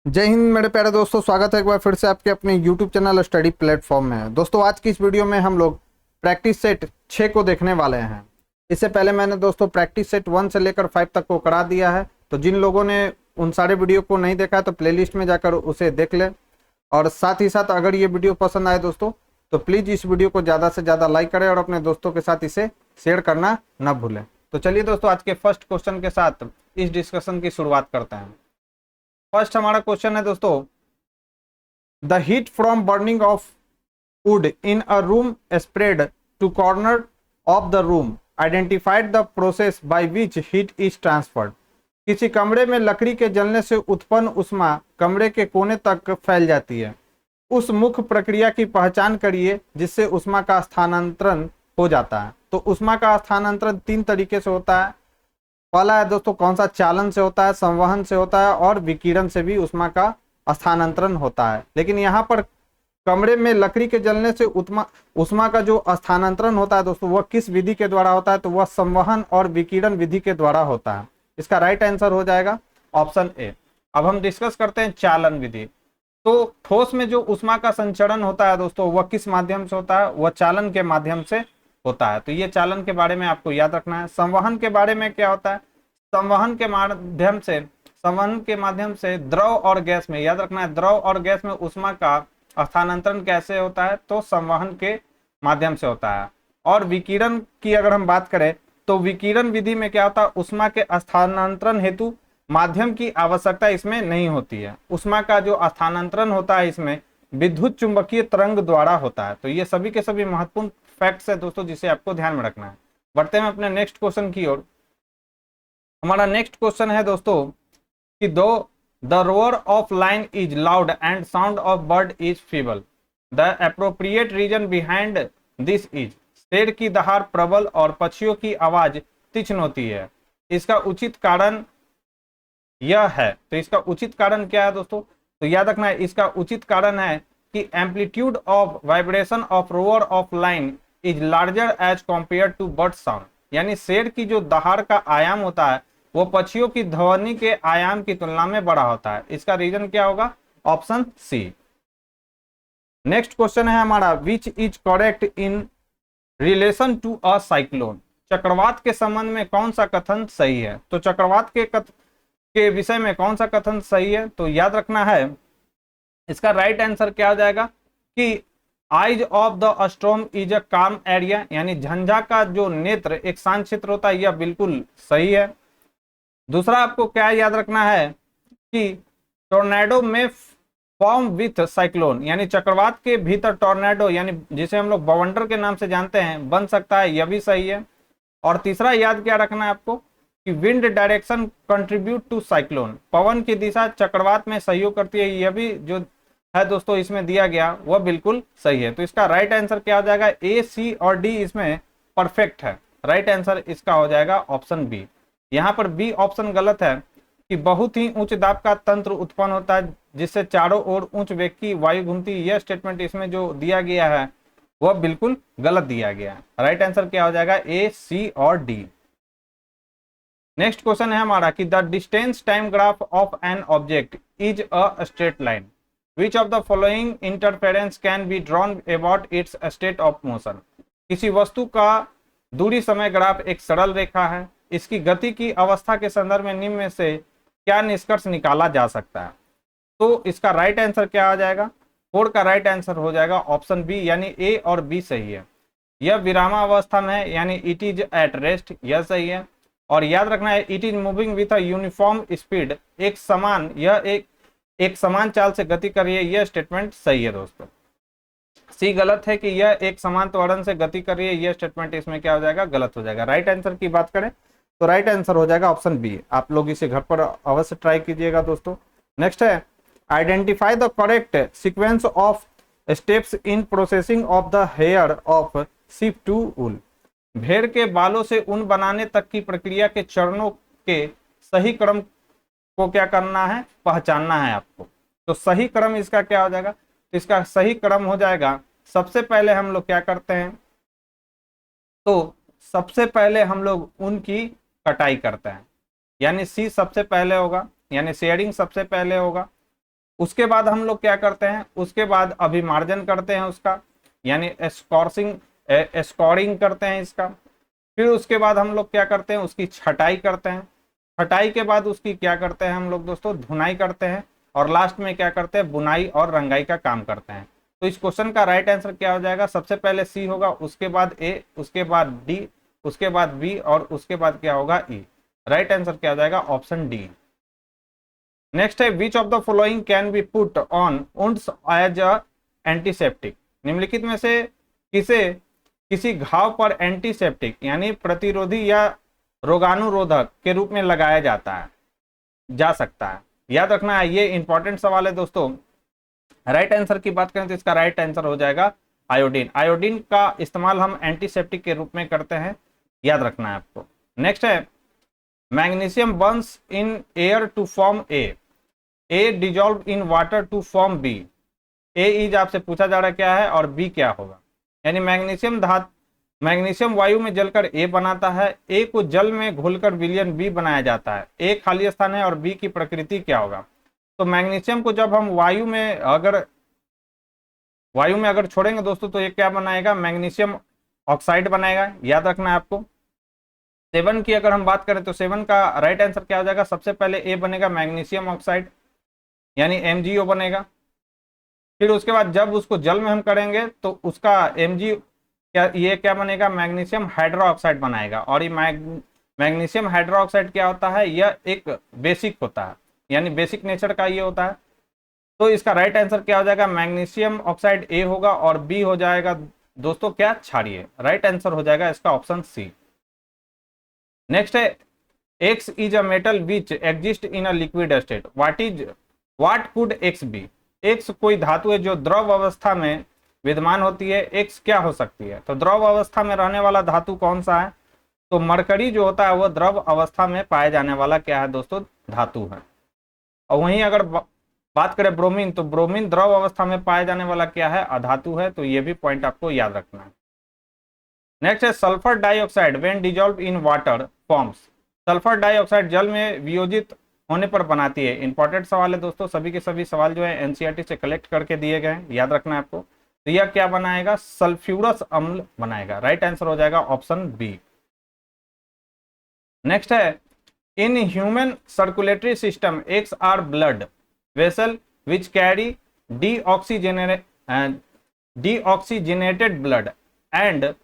जय हिंद मेरे प्यारे दोस्तों, स्वागत है एक बार फिर से आपके अपने YouTube चैनल स्टडी प्लेटफॉर्म में। दोस्तों आज की इस वीडियो में हम लोग प्रैक्टिस सेट 6 को देखने वाले हैं। इससे पहले मैंने दोस्तों प्रैक्टिस सेट 1 से लेकर 5 तक को करा दिया है, तो जिन लोगों ने उन सारे वीडियो को नहीं देखा है तो प्लेलिस्ट में जाकर उसे देख लें। और साथ ही साथ अगर ये वीडियो पसंद आए दोस्तों तो प्लीज़ इस वीडियो को ज़्यादा से ज़्यादा लाइक करें और अपने दोस्तों के साथ इसे शेयर करना न भूलें। तो चलिए दोस्तों आज के फर्स्ट क्वेश्चन के साथ इस डिस्कशन की शुरुआत करते हैं। फर्स्ट हमारा क्वेश्चन है दोस्तों, the heat from burning of wood in a room spread to corner of the room identified the process by which heat is transferred। किसी कमरे में लकड़ी के जलने से उत्पन्न उष्मा कमरे के कोने तक फैल जाती है, उस मुख्य प्रक्रिया की पहचान करिए जिससे उष्मा का स्थानांतरण हो जाता है। तो उष्मा का स्थानांतरण 3 तरीके से होता है। पहला है दोस्तों कौन सा, चालन से होता है, संवहन से होता है और विकिरण से भी उष्मा का स्थानांतरण होता है। लेकिन यहाँ पर कमरे में लकड़ी के जलने से उष्मा का जो स्थानांतरण होता है दोस्तों वह किस विधि के द्वारा होता है, तो वह संवहन और विकिरण विधि के द्वारा होता है। इसका राइट आंसर हो जाएगा ऑप्शन ए। अब हम डिस्कस करते हैं चालन विधि। तो ठोस में जो उष्मा का संचरण होता है दोस्तों वह किस माध्यम से होता है, वह चालन के माध्यम से होता है। तो ये चालन के बारे में आपको याद रखना है। संवहन के बारे में क्या होता है, संवहन के माध्यम से द्रव और गैस में, याद रखना है, द्रव और गैस में उष्मा का स्थानांतरण कैसे होता है, तो संवहन के माध्यम से होता है। और विकिरण की अगर हम बात करें तो विकिरण विधि में क्या होता है, उष्मा के स्थानांतरण हेतु माध्यम की आवश्यकता इसमें नहीं होती है। उष्मा का जो स्थानांतरण होता है इसमें विद्युत चुंबकीय तरंग द्वारा होता है। तो ये सभी के सभी महत्वपूर्ण फैक्ट्स है दोस्तों जिसे आपको ध्यान में रखना है। बढ़ते हैं अपने नेक्स्ट क्वेश्चन की ओर। हमारा नेक्स्ट क्वेश्चन है दोस्तों कि though the roar of lion is loud and sound of bird is feeble, the appropriate reason behind this is. शेर की दहाड़ प्रबल और पक्षियों की आवाज तीक्ष्ण होती है, इसका उचित कारण यह है। तो इसका उचित कारण क्या है दोस्तों, तो याद रखना है इसका उचित कारण है कि amplitude of vibration of roar of lion is larger as compare to bird sound. यानी शेर की जो दहाड़ का आयाम होता है वो पक्षियों की ध्वनि के आयाम की तुलना में बड़ा होता है। इसका रीजन क्या होगा, ऑप्शन सी। नेक्स्ट क्वेश्चन है हमारा, which is correct in relation to a cyclone. चक्रवात के संबंध में कौन सा कथन सही है। तो चक्रवात के विषय में कौन सा कथन सही है, तो याद रखना है इसका राइट आंसर क्या हो जाएगा कि eyes of the storm is a काम एरिया। यानी झंझा का जो नेत्र एक शांत क्षेत्र होता है, यह बिल्कुल सही है। दूसरा आपको क्या याद रखना है कि टोर्नेडो में फॉर्म विथ साइक्लोन, यानी चक्रवात के भीतर टोर्नेडो यानी जिसे हम लोग बवंडर के नाम से जानते हैं बन सकता है, यह भी सही है। और तीसरा याद क्या रखना है आपको कि wind direction contribute to cyclone, पवन की दिशा चक्रवात में सहयोग करती है, यह भी जो है दोस्तों इसमें दिया गया वह बिल्कुल सही है। तो इसका राइट आंसर क्या हो जाएगा, ए, सी और डी इसमें परफेक्ट है। राइट आंसर इसका हो जाएगा ऑप्शन बी। यहाँ पर बी ऑप्शन गलत है कि बहुत ही उच्च दाब का तंत्र उत्पन्न होता है जिससे चारों ओर उच्च वेग की वायु घूमती है। यह स्टेटमेंट इसमें जो दिया गया है वह बिल्कुल गलत दिया गया है। राइट आंसर क्या हो जाएगा, ए, सी और डी। नेक्स्ट क्वेश्चन है हमारा कि the distance time graph of an object is a straight line, which of the following interference can be drawn about it's state of motion. किसी वस्तु का दूरी समय ग्राफ एक सरल रेखा है, इसकी गति की अवस्था के संदर्भ में निम्न में से क्या निष्कर्ष निकाला जा सकता है। तो इसका राइट आंसर क्या आ जाएगा, 4 का राइट आंसर हो जाएगा ऑप्शन बी, यानी ए और बी सही है। यह विरामावस्था में है यानी इट इज एट रेस्ट, यह सही है। और याद रखना है it is moving with a uniform speed, एक समान चाल से गति कर रही है, यह स्टेटमेंट सही है दोस्तों। सी गलत है कि यह एक समान त्वरण से गति कर रही है, यह स्टेटमेंट इसमें क्या हो जाएगा, गलत हो जाएगा। राइट आंसर की बात करें तो राइट आंसर हो जाएगा ऑप्शन बी। आप लोग इसे घर पर अवश्य ट्राई कीजिएगा दोस्तों। नेक्स्ट है, identify the correct sequence of steps in processing of the hair of sheep to wool. भेड़ के बालों से ऊन बनाने तक की प्रक्रिया के चरणों के सही क्रम को क्या करना है, पहचानना है आपको। तो सही क्रम इसका क्या हो जाएगा, तो इसका सही क्रम हो जाएगा, सबसे पहले हम लोग क्या करते हैं, तो सबसे पहले हम लोग ऊन की कटाई करते हैं, यानी सी सबसे पहले होगा, यानी शेयरिंग सबसे पहले होगा। उसके बाद हम लोग क्या करते हैं, उसके बाद अभिमार्जन करते हैं उसका, यानी स्कोरिंग करते हैं इसका। फिर उसके बाद हम लोग क्या करते हैं, उसकी छटाई करते हैं। छटाई के बाद उसकी क्या करते हैं हम लोग दोस्तों, धुनाई करते हैं। और लास्ट में क्या करते हैं, बुनाई और रंगाई का काम करते हैं। तो इस क्वेश्चन का राइट आंसर क्या हो जाएगा, सबसे पहले सी होगा, उसके बाद ए, उसके बाद डी, उसके बाद बी और उसके बाद क्या होगा, ई। राइट आंसर क्या हो जाएगा, ऑप्शन डी। नेक्स्ट है, which of the following can be put on wounds as an antiseptic. निम्नलिखित में से किसे किसी घाव पर एंटीसेप्टिक यानी प्रतिरोधी या रोगाणुरोधक के रूप में लगाया जा सकता है। याद रखना है, ये इंपॉर्टेंट सवाल है दोस्तों। राइट आंसर की बात करें तो इसका राइट आंसर हो जाएगा आयोडीन। आयोडीन का इस्तेमाल हम एंटीसेप्टिक के रूप में करते हैं, याद रखना है आपको। नेक्स्ट है, magnesium burns in air to form A dissolve in water to form B. A is आपसे पूछा जा रहा है क्या है और बी क्या होगा, यानी मैग्नीशियम वायु में जलकर ए बनाता है, ए को जल में घोलकर विलयन बी बनाया जाता है। ए खाली स्थान है और बी की प्रकृति क्या होगा। तो मैग्नीशियम को जब हम वायु में अगर छोड़ेंगे दोस्तों तो ये क्या बनाएगा, मैग्नीशियम ऑक्साइड बनाएगा। याद रखना है आपको। 7 की अगर हम बात करें तो 7 का राइट आंसर क्या हो जाएगा, सबसे पहले ए बनेगा मैग्नीशियम ऑक्साइड यानी MgO बनेगा। फिर उसके बाद जब उसको जल में हम करेंगे तो उसका Mg ये क्या बनेगा, मैग्नीशियम हाइड्रोक्साइड बनाएगा। और ये मैग्नीशियम हाइड्रोक्साइड क्या होता है, यह एक बेसिक होता है, यानी बेसिक नेचर का ये होता है। तो इसका राइट आंसर क्या हो जाएगा, मैग्नीशियम ऑक्साइड ए होगा और बी हो जाएगा दोस्तों क्या, क्षारीय। राइट आंसर हो जाएगा इसका ऑप्शन सी। नेक्स्ट है, X is a metal which exist in a liquid state, what could X be. X कोई धातु है जो द्रव अवस्था में विद्यमान होती है। X क्या हो सकती है, तो द्रव अवस्था में रहने वाला धातु कौन सा है, तो मरकरी जो होता है वह द्रव अवस्था में पाए जाने वाला क्या है दोस्तों, धातु है। और वहीं अगर बात करें ब्रोमीन, तो ब्रोमीन द्रव अवस्था में पाए जाने वाला क्या है, अधातु है। तो ये भी पॉइंट आपको याद रखना है। नेक्स्ट है, sulphur dioxide when dissolve in water forms. Sulphur dioxide जल में वियोजित होने पर बनाती है। इंपॉर्टेंट सवाल है दोस्तों, सभी के सभी सवाल जो है एनसीईआरटी से कलेक्ट करके दिए गए हैं, याद रखना है आपको। तो यह क्या बनाएगा, सल्फ्यूरस अम्ल बनाएगा। राइट आंसर हो जाएगा ऑप्शन बी। नेक्स्ट है, in human circulatory system X are blood vessel which carry deoxygenated blood and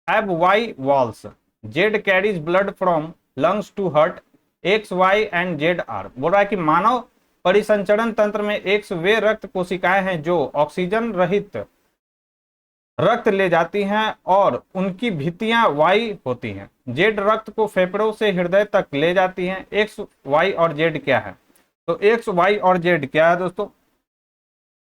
have Y walls. Z carries blood from lungs to heart. X, Y and Z are. बोल रहा है कि मानव परिसंचरण तंत्र में X वे रक्त कोशिकाएं हैं जो ऑक्सीजन रहित रक्त ले जाती हैं और उनकी भित्तियां Y होती हैं। Z रक्त को फेफड़ों से हृदय तक ले जाती हैं। X, Y और Z क्या है, तो X, Y और Z क्या है दोस्तों,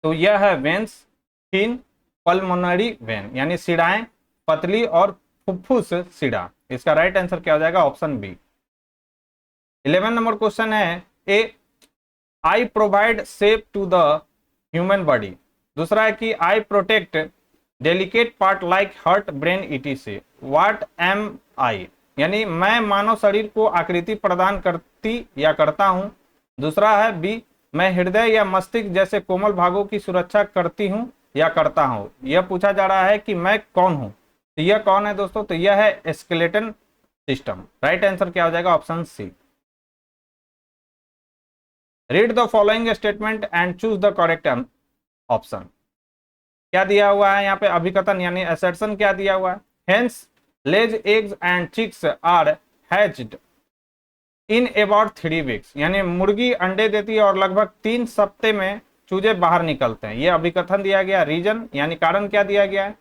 तो यह है वेन्स, थिन, पल्मोनरी वेन यानी शिराएं पतली और फुफ्फुस शिरा। इसका राइट आंसर क्या हो जाएगा, ऑप्शन बी। 11 नंबर क्वेश्चन है, A I provide shape to the human body. दूसरा है कि I protect delicate part like heart, brain, etc. What am I, यानी मैं मानव शरीर को आकृति प्रदान करती या करता हूं। दूसरा है बी, मैं हृदय या मस्तिष्क जैसे कोमल भागों की सुरक्षा करती हूं या करता हूं। यह पूछा जा रहा है कि मैं कौन हूं, तो यह कौन है दोस्तों, तो यह है स्केलेटन सिस्टम। राइट आंसर क्या हो जाएगा, option C. Read the following statement and choose the correct option. क्या दिया हुआ है यहाँ पे, अभिकथन यानी असर्शन क्या दिया हुआ है, hens lay eggs and chicks are hatched in about 3 weeks, यानी मुर्गी अंडे देती है और लगभग 3 सप्ते में चूजे बाहर निकलते हैं। यह अभिकथन दिया गया। रीजन यानी कारण क्या दिया गया है,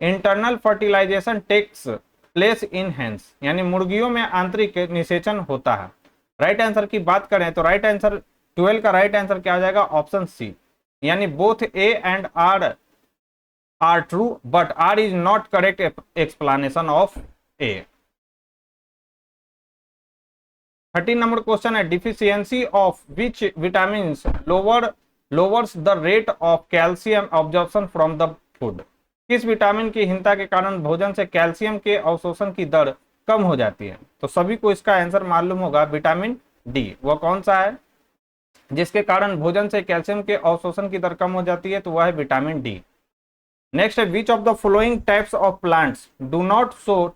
internal fertilization takes place in hens, यानी मुर्गियों में आंतरिक निषेचन होता है। राइट आंसर की बात करें तो राइट आंसर 12 का राइट आंसर क्या हो जाएगा, ऑप्शन सी, यानी both A and R true but R is not correct explanation of A. 13 number question है, deficiency of which vitamin lowers the rate of calcium absorption from the food. किस vitamin की हीनता के कारण भोजन से calcium के अवशोषण की दर कम हो जाती है। तो सभी को इसका आंसर मालूम होगा, विटामिन डी। वह कौन सा है, जिसके कारण भोजन से कैल्शियम के अवशोषण की दर कम हो जाती है, तो वह है विटामिन डी। नेक्स्ट है which of the following types of plants do not show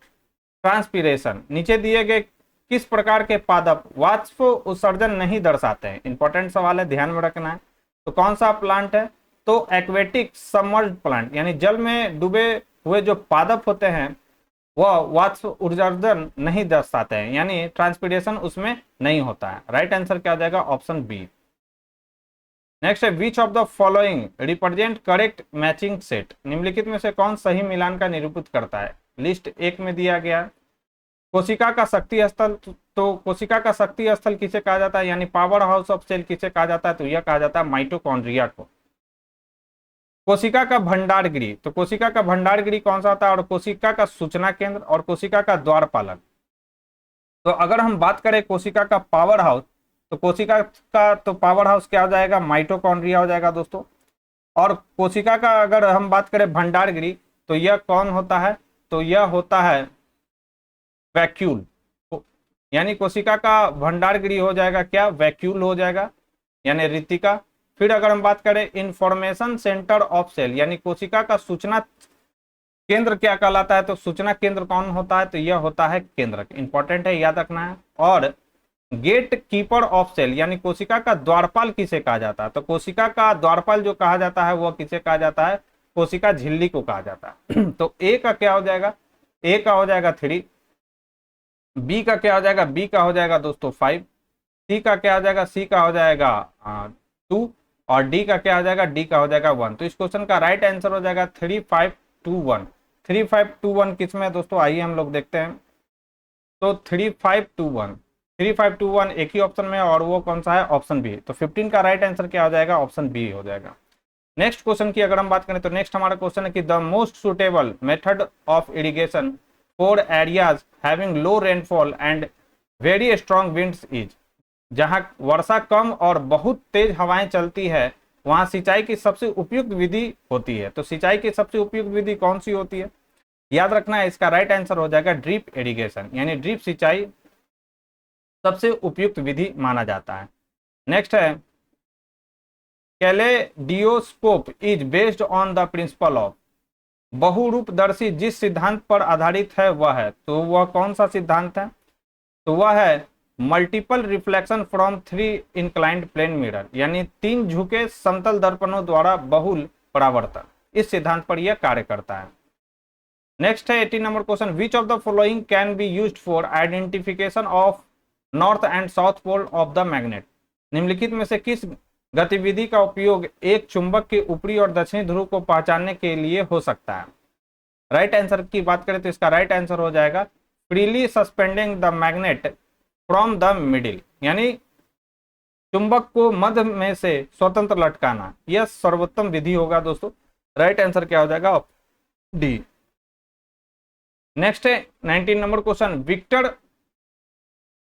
transpiration. नीचे दिए गए किस प्रकार के पादप वाष्प उत्सर्जन नहीं दर्शाते हैं। इंपॉर्टेंट सवाल है, ध्यान में रखना है। तो कौन सा प्लांट है, तो एक्वेटिक सबमर्ज्ड प्लांट, यानी जल में डूबे हुए जो पादप होते हैं वह वाष्प उत्सर्जन नहीं दर्शाते हैं, यानी ट्रांसपीरेशन उसमें नहीं होता है। राइट आंसर क्या हो जाएगा, ऑप्शन बी। नेक्स्ट है which of the following represent correct matching set. निम्नलिखित में से कौन सही मिलान का निरूपित करता है। लिस्ट एक में दिया गया कोशिका का शक्ति स्थल, तो कोशिका का शक्ति स्थल किसे कहा जाता है, यानी पावर हाउस ऑफ सेल किसे कहा जाता है, तो यह कहा जाता है माइटोकॉन्ड्रिया को। कोशिका का भंडार गृह, तो कोशिका का भंडार गृह कौन सा होता है, और कोशिका का सूचना केंद्र और कोशिका का द्वारपालक। तो अगर हम बात करें कोशिका का पावर हाउस, तो कोशिका का तो पावर हाउस क्या हो जाएगा, माइटोकॉन्ड्रिया हो जाएगा दोस्तों। और कोशिका का अगर हम बात करें भंडार गृह, तो यह कौन होता है, तो यह होता है वैक्यूल, यानी कोशिका का भंडार गृह हो जाएगा क्या, वैक्यूल हो जाएगा, यानी रितिका। फिर अगर हम बात करें इंफॉर्मेशन सेंटर ऑफ सेल, यानी कोशिका का सूचना केंद्र क्या कहलाता है, तो सूचना केंद्र कौन होता है, तो यह होता है केंद्रक। इंपॉर्टेंट है, याद रखना है। और गेट कीपर ऑफ सेल, यानी कोशिका का द्वारपाल किसे कहा जाता है, तो कोशिका का द्वारपाल जो कहा जाता है वह किसे कहा जाता है, कोशिका झिल्ली को कहा जाता है। तो ए का क्या हो जाएगा, ए का हो जाएगा 3, बी का क्या हो जाएगा, बी का हो जाएगा दोस्तों 5, सी का क्या हो जाएगा, सी का हो जाएगा 2, और डी का क्या हो जाएगा, डी का हो जाएगा 1। तो इस क्वेश्चन का राइट आंसर हो जाएगा 3, 5, 2, 1। 3, 5, 2, 1 किसमें है दोस्तों, आइए हम लोग देखते हैं। तो 3, 5, 2, 1, 3, 5, 2, 1 एक ही ऑप्शन में, और वो कौन सा है, ऑप्शन बी। तो 15 का राइट आंसर क्या हो जाएगा, ऑप्शन बी हो जाएगा। नेक्स्ट क्वेश्चन की अगर हम बात करें, तो नेक्स्ट हमारा क्वेश्चन है कि the most suitable method of irrigation for areas having low rainfall and very strong winds is. जहां वर्षा कम और बहुत तेज हवाएं चलती है, वहां सिंचाई की सबसे उपयुक्त विधि होती है। तो सिंचाई की सबसे उपयुक्त विधि कौन सी होती है, याद रखना है। इसका राइट आंसर हो जाएगा ड्रिप इरिगेशन, यानी ड्रिप सिंचाई सबसे उपयुक्त विधि माना जाता है। नेक्स्ट है kaleidoscope is based on the principle of. बहुरूपदर्शी जिस सिद्धांत पर आधारित है वह है, तो वह कौन सा सिद्धांत है, तो वह है multiple reflection from 3 inclined plane mirror, यानी 3 झुके समतल दर्पणों द्वारा बहुल परावर्तन। इस सिद्धांत पर यह कार्य करता है। नेक्स्ट है 18 number question, which of the following can be used for identification of north and south pole of the magnet. निम्नलिखित में से किस गतिविधि का उपयोग एक चुंबक के ऊपरी और दक्षिणी ध्रुव को पहचानने के लिए हो सकता है। राइट आंसर की बात करें तो इसका राइट आंसर हो जाएगा freely suspending the magnet from the middle, यानी चुंबक को मध्य में से स्वतंत्र लटकाना, यह सर्वोत्तम विधि होगा दोस्तों। राइट आंसर क्या हो जाएगा, डी। नेक्स्ट है 19 number question,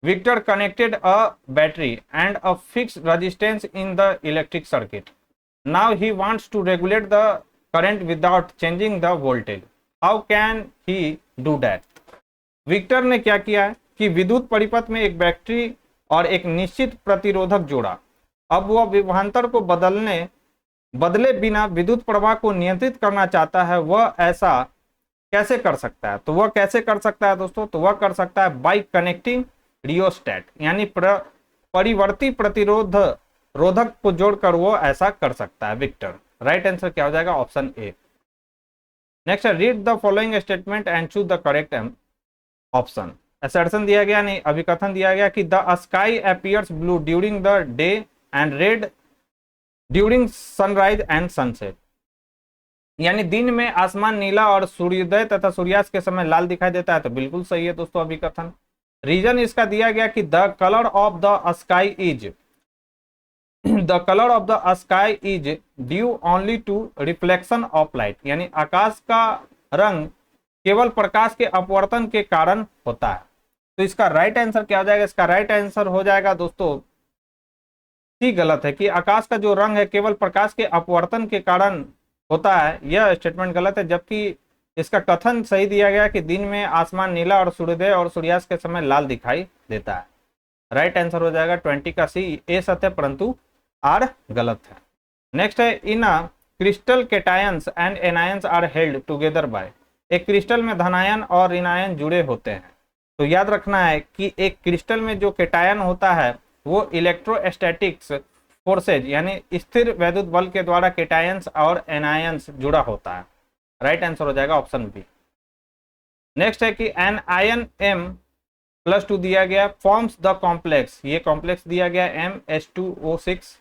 Victor connected a battery and a fixed resistance in the electric circuit. Now he wants to regulate the current without changing the voltage. How can he do that? Victor ने क्या किया है कि विद्युत परिपथ में एक battery और एक निश्चित प्रतिरोधक जोड़ा। अब वह विभवांतर को बदले बिना विद्युत प्रवाह को नियंत्रित करना चाहता है। वह ऐसा कैसे कर सकता है, तो वह कैसे कर सकता है दोस्तों, तो वह कर सकता है बाय कनेक्टिंग रियोस्टेट, यानी परिवर्ती रोधक को जोड़कर वो ऐसा कर सकता है विक्टर। राइट आंसर क्या हो जाएगा, ऑप्शन ए। नेक्स्ट है read the following statement and choose the correct option. Assertion दिया गया, नहीं अभिकथन दिया गया कि the sky appears blue during the day and red during sunrise and sunset, यानी दिन में आसमान नीला और सूर्योदय तथा सूर्यास्त के समय लाल दिखाई देता है। तो बिल्कुल सही है दोस्तों अभिकथन। रीजन इसका दिया गया कि the colour of the sky is due only to reflection of light, यानी आकाश का रंग केवल प्रकाश के अपवर्तन के कारण होता है। तो इसका राइट आंसर क्या हो जाएगा, इसका राइट आंसर हो जाएगा दोस्तों सी। गलत है कि आकाश का जो रंग है केवल प्रकाश के अपवर्तन के कारण होता है, यह स्टेटमेंट गलत है। जबकि इसका कथन सही दिया गया कि दिन में आसमान नीला और सूर्योदय और सूर्यास्त के समय लाल दिखाई देता है। राइट आंसर हो जाएगा 20 का सी। ए सत्य परंतु आर गलत है। नेक्स्ट है in a crystal cations and anions are held together by. एक क्रिस्टल में धनायन और ऋणायन जुड़े होते हैं। तो याद रखना है कि एक क्रिस्टल में जो केटायन होता है वो इलेक्ट्रोस्टैटिक्स फोर्सेज यानी स्थिर वैद्युत बल के द्वारा केटायंस और एनायंस जुड़ा होता है। राइट आंसर हो जाएगा ऑप्शन बी। नेक्स्ट है कि एन आयन M+2 दिया गया फॉर्म्स द कॉम्प्लेक्स, ये कॉम्प्लेक्स दिया गया MH2O6,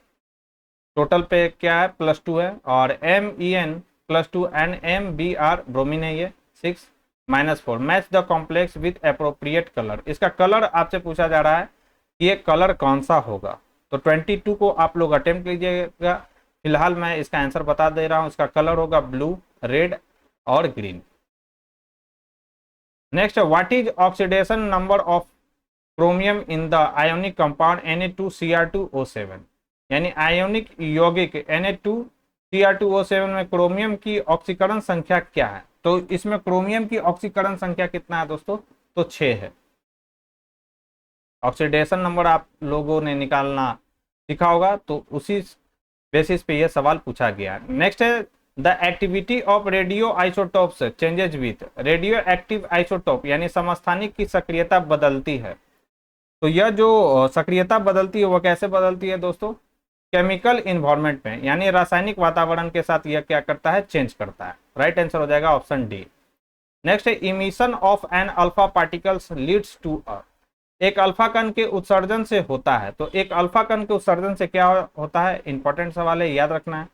टोटल पे क्या है +2 है, और MEN+2 एंड MBr ब्रोमीन है, ये 6-4 match the complex with appropriate colour. इसका कलर आपसे पूछा जा रहा है कि ये कलर कौन सा होगा। तो 22 को आप लोग अटेम्प्ट कीजिएगा। फिलहाल मैं इसका आंसर बता दे रहा हूं, इसका कलर होगा ब्लू, रेड और green. Next what is oxidation number of chromium in the ionic compound Na2Cr2O7, यानी आयोनिक यौगिक Na2Cr2O7 में क्रोमियम की ऑक्सीकरण संख्या क्या है। तो इसमें क्रोमियम की ऑक्सीकरण संख्या कितना है दोस्तों, तो 6 है। ऑक्सीडेशन नंबर आप लोगों ने निकालना सीखा होगा, तो उसी बेसिस पे यह सवाल पूछा गया। नेक्स्ट है the activity of radio isotopes changes with. Radio active isotope यानी समस्थानिक की सक्रियता बदलती है। तो यह जो सक्रियता बदलती है वह कैसे बदलती है दोस्तों, केमिकल इन्वायरमेंट में, यानी रासायनिक वातावरण के साथ यह क्या करता है, चेंज करता है। राइट आंसर हो जाएगा ऑप्शन डी। नेक्स्ट है emission of an alpha particles leads to a. एक अल्फा कण के उत्सर्जन से होता है। तो एक अल्फा कण के उत्सर्जन से क्या होता है, इंपॉर्टेंट सवाल है, याद रखना है।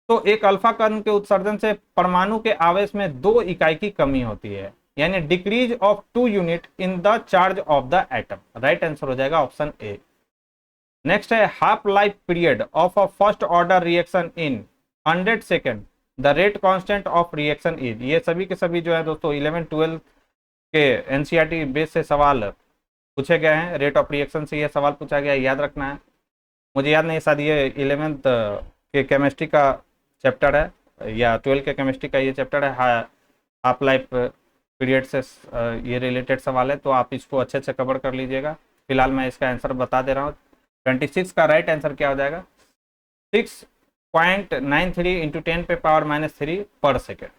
तो एक अल्फा कण के उत्सर्जन से परमाणु के आवेश में 2 इकाई की कमी होती है, यानी decrease of 2 unit in the charge of the atom. Right answer हो जाएगा ऑप्शन ए। नेक्स्ट है half life period of a first order reaction in 100 second, the rate constant of reaction is. ये सभी के सभी जो है दोस्तों 11-12 के एनसीईआरटी बेस से सवाल पूछे गए हैं। रेट ऑफ रिएक्शन से यह सवाल पूछा गया है, याद रखना है। मुझे याद नहीं, शायद ये 11th के केमिस्ट्री का चैप्टर है या 12 के केमिस्ट्री का ये चैप्टर है। हाफ लाइफ पीरियड से ये रिलेटेड सवाल है, तो आप इसको अच्छे से कवर कर लीजिएगा। फिलहाल मैं इसका आंसर बता दे रहा हूँ। 26 का राइट आंसर क्या हो जाएगा, 6.93 इंटू 10⁻³ पर सेकेंड।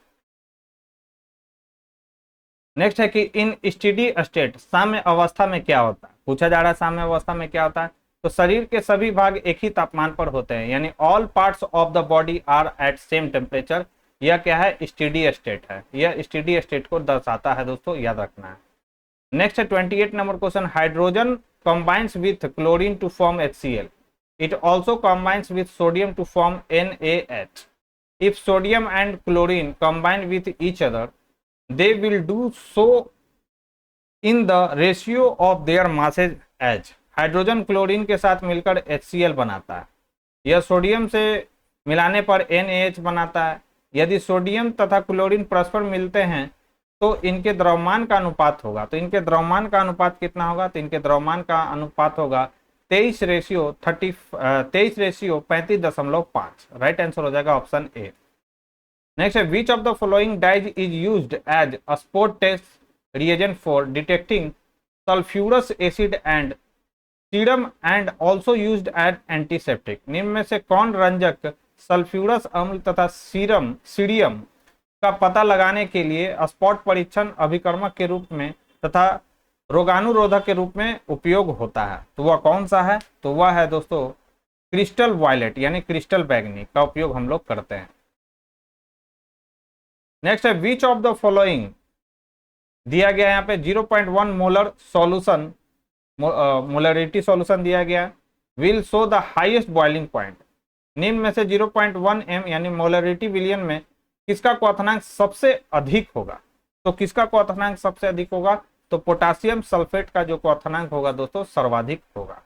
नेक्स्ट है कि इन स्टेडी स्टेट साम्य अवस्था में क्या होता है, पूछा जा रहा है साम्य अवस्था में क्या होता है। तो शरीर के सभी भाग एक ही तापमान पर होते हैं, यानी all parts of the body are at same temperature. यह क्या है, स्टेडी स्टेट है। यह स्टेडी स्टेट को दर्शाता है दोस्तों, याद रखना है। नेक्स्ट है 28 number question, hydrogen combines with chlorine to form HCl. It also combines with sodium to form NaH. If sodium and chlorine combine with each other, they will do so in the ratio of their masses as. Hydrogen chlorine के साथ मिलकर HCl बनाता है। यह sodium से मिलाने पर NaH बनाता है। यदि सोडियम तथा क्लोरीन परस्पर मिलते हैं तो इनके द्रव्यमान का अनुपात होगा। तो इनके द्रव्यमान का अनुपात कितना होगा, तो इनके द्रव्यमान का अनुपात होगा 23:35.5। राइट आंसर हो जाएगा ऑप्शन ए। नेक्स्ट है which of the following dyes is used as a spot test reagent for detecting sulphurous acid and serum and also used as antiseptic. निम्न में से कौन रंजक सल्फ्यूरस अम्ल तथा सीरियम का पता लगाने के लिए स्पॉट परीक्षण अभिकर्मक के रूप में तथा रोगानुरोधक के रूप में उपयोग होता है। तो वह कौन सा है, तो वह है दोस्तों क्रिस्टल वायलेट यानी क्रिस्टल बैगनी का उपयोग हम लोग करते हैं। नेक्स्ट है विच ऑफ द फॉलोइंग दिया गया यहाँ पे 0.1 मोलर सॉल्यूशन, मोलरिटी सॉल्यूशन दिया गया, will show the highest boiling point. निम्न में से 0.1 m यानी मोलरिटी विलियन में किसका क्वथनांक सबसे अधिक होगा। तो किसका क्वथनांक सबसे अधिक होगा, तो पोटासियम सल्फेट का जो क्वथनांक होगा दोस्तों सर्वाधिक होगा।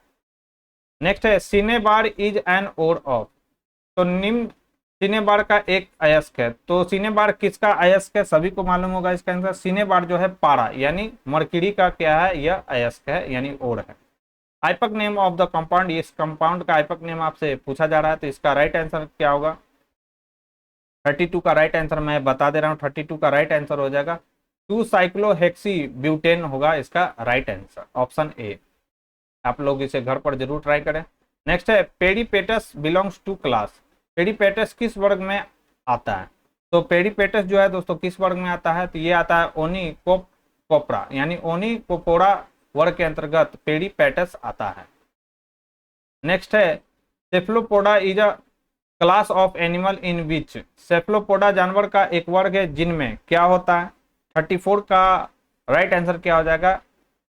नेक्स्ट है cinnabar is an ore of. तो निम्न सिनेबार का एक अयस्क है। तो सिनेबार किसका अयस्क है, सभी को मालूम होगा इसका आंसर। सिनेबार जो है पारा यानी मरकरी का क्या है, यह अयस्क है यानी ओर है। आइपक नेम ऑफ द कंपाउंड, इस कंपाउंड का आइपक नेम आपसे पूछा जा रहा है, तो इसका राइट आंसर क्या होगा। 32 का राइट आंसर मैं बता दे रहा हूँ। 32 का राइट आंसर हो जाएगा 2-साइक्लोहेक्सी ब्यूटेन होगा इसका राइट आंसर, ऑप्शन ए। आप लोग इसे घर पर जरूर ट्राई करें। नेक्स्ट है पेरिपेटस बिलोंग्स टू क्लास। पेरिपेटस किस वर्ग में आता है? तो पेरिपेटस जो है दोस्तों किस वर्ग में आता है? तो ये आता है ओनिकोपोरा यानी ओनिकोपोरा वर्ग के अंतर्गत पेरिपेटस आता है। नेक्स्ट है cephalopoda is a class of animal in which. Cephalopoda जानवर का एक वर्ग है जिनमें क्या होता है? 34 का राइट आंसर क्या हो जाएगा?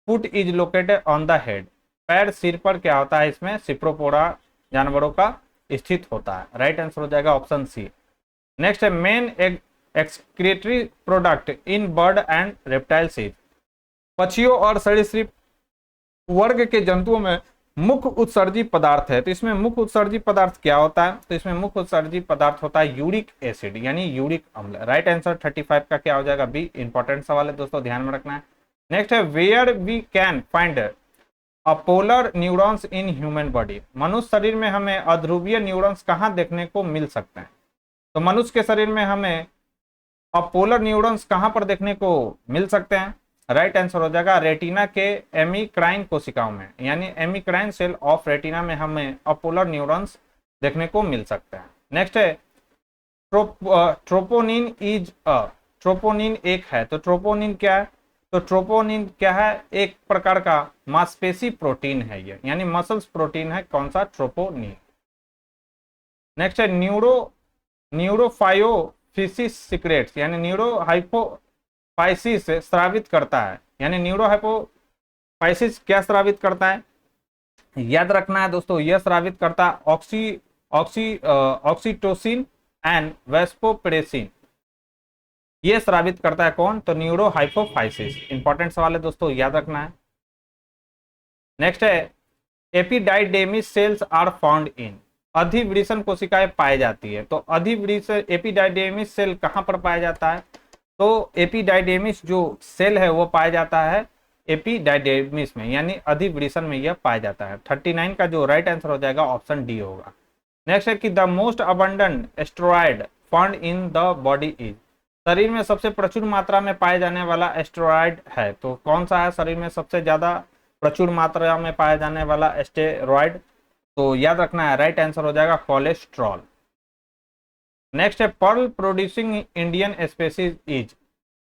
Foot is located on the head. पैर सिर पर क्या होता है? इसमें सेफलोपोडा जानवरों का स्थित होता है। राइट आंसर हो जाएगा ऑप्शन सी। नेक्स्ट है main excretory product in bird and reptiles is. पक्षियों और सरीसृप वर्ग के जंतुओं में मुख्य उत्सर्जी पदार्थ है। तो इसमें मुख्य उत्सर्जी पदार्थ क्या होता है? तो इसमें मुख्य उत्सर्जी पदार्थ होता है यूरिक एसिड यानी यूरिक अम्ल। राइट आंसर 35 का क्या हो जाएगा? बी। इंपॉर्टेंट सवाल है दोस्तों, ध्यान में रखना है। नेक्स्ट है where we can find apolar neurons in human body. मनुष्य शरीर में हमें अध्रुवीय न्यूरॉन्स कहाँ देखने को मिल सकते हैं? तो मनुष्य के शरीर में हमें अपोलर न्यूरॉन्स कहां पर देखने को मिल सकते हैं? राइट आंसर हो जाएगा रेटिना के एमिक्राइन कोशिकाओं में यानी एमिक्राइन सेल ऑफ रेटिना में हमें अपोलर न्यूरॉन्स देखने को मिल सकते हैं। नेक्स्ट है ट्रोपोनिन इज अ। ट्रोपोनिन एक है, तो ट्रोपोनिन क्या है? तो ट्रोपोनिन क्या है? एक प्रकार का मांसपेशी प्रोटीन है ये यानी मसल्स प्रोटीन है। कौन सा? ट्रोपोनिन। नेक्स्ट है न्यूरोफायोफिसिस सीक्रेट्स यानी न्यूरोहाइपोफाइसिस स्रावित करता है यानी न्यूरोहाइपोफाइसिस क्या स्रावित करता है? याद रखना है दोस्तों, यह स्रावित करता है ऑक्सीटोसिन एंड वेस्पोप्रेसिन। यह स्रावित करता है कौन? तो न्यूरोहाइपोफाइसिस। इंपॉर्टेंट सवाल है दोस्तों, याद रखना है। नेक्स्ट है एपिडाइडेमिस सेल्स आर फाउंड इन। अधिवृषण कोशिकाएं पाई जाती है। तो अधिवृषण एपिडाइडेमिस सेल कहां पर पाया जाता है? तो एपिडाइडेमिस जो सेल है वो पाया जाता है एपिडाइडेमिस में यानी अधिवृषण में यह पाया जाता है। 39 का जो राइट आंसर हो जाएगा ऑप्शन डी होगा। नेक्स्ट है कि the most abundant asteroid found in the body is. शरीर में सबसे प्रचुर मात्रा में पाए जाने वाला एस्टेरॉयड है, तो कौन सा है शरीर में सबसे ज्यादा प्रचुर मात्रा में पाया जाने वाला एस्टेरॉयड? तो याद रखना है राइट आंसर हो जाएगा कोलेस्ट्रॉल। नेक्स्ट है pearl producing Indian species is.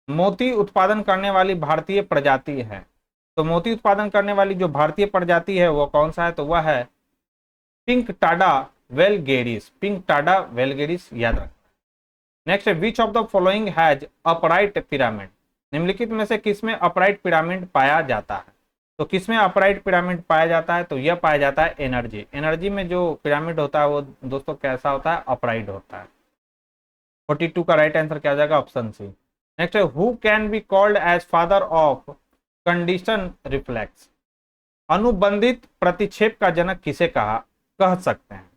मोती उत्पादन करने वाली भारतीय प्रजाति है। तो मोती उत्पादन करने वाली जो भारतीय प्रजाति है वो कौन सा है? तो वह है पिंकटाडा वेलगेरिस। पिंकटाडा वेलगेरिस याद रखना। नेक्स्ट है which of the following has upright pyramid. निम्नलिखित में से किसमें अपराइट पिरामिड पाया जाता है? तो किसमें अपराइट पिरामिड पाया जाता है? तो यह पाया जाता है एनर्जी। एनर्जी में जो पिरामिड होता है वो दोस्तों कैसा होता है? अपराइट होता है। 42 का राइट आंसर क्या हो जाएगा? Option C. नेक्स्ट है who can be called as father of condition reflex. अनुबंधित प्रतिक्षेप का जनक किसे कह सकते हैं?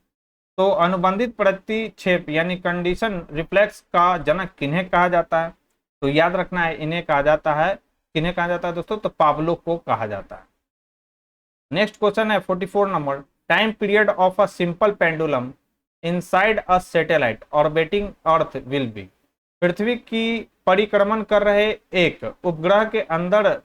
तो अनुबंधित प्रतिक्षेप यानी कंडीशन रिफ्लेक्स का जनक किन्हें कहा जाता है? तो याद रखना है इन्हें कहा जाता है, किन्हें कहा जाता है दोस्तों? तो पाब्लो को कहा जाता है। नेक्स्ट क्वेश्चन है 44 number. Time period of a simple pendulum inside a satellite orbiting earth will be. पृथ्वी की परिक्रमण कर रहे एक उपग्रह के अंदर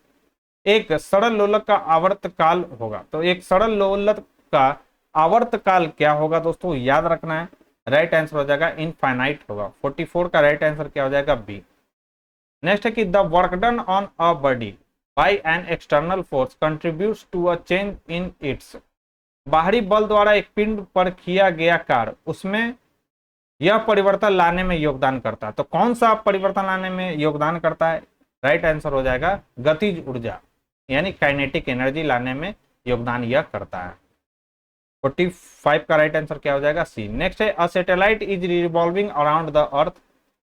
एक सरल लोलक का आवर्त काल होगा। तो एक सरल लोलक का आवर्त काल क्या होगा दोस्तों? याद रखना है राइट आंसर हो जाएगा इनफाइनाइट होगा। 44 का राइट आंसर क्या हो जाएगा? बी। नेक्स्ट है कि the work done on a body by an external force contributes to a change in its. बाहरी बल द्वारा एक पिंड पर किया गया कार्य उसमें यह परिवर्तन लाने में योगदान करता है। तो कौन सा परिवर्तन लाने में योगदान करता है? राइट आंसर हो जाएगा गतिज ऊर्जा यानी काइनेटिक एनर्जी लाने में योगदान यह करता है। 45 का राइट आंसर क्या हो जाएगा? सी। नेक्स्ट है a satellite is revolving around the earth